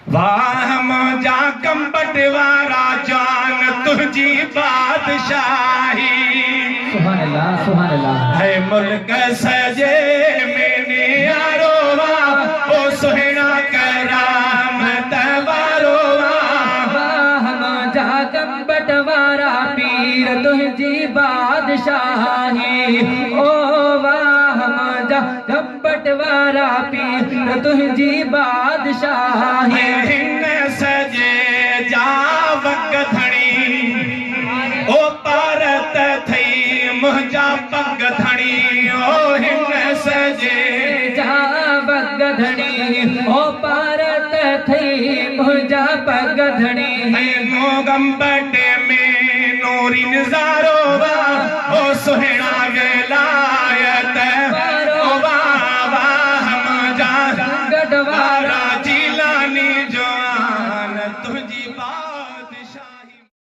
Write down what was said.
वाह मुझा कंबट वारा जान तुझी बादशाही। सुभान अल्लाह है मुल्क सजे मैंने यारो वाह ओ सुहना करामत वारो वाह मुझा कंबट वारा पीर तुझी बादशाही। ओ वाह मुझा कंबट वारा पीर तुझी बादशाही। हिन सजे जा वगधणी ओ पारत थई मुझा पग धणी। ओ हिन सजे जा वगधणी ओ पारत थई मुझा पग धणी। मोगंबट में नूरी निज़ार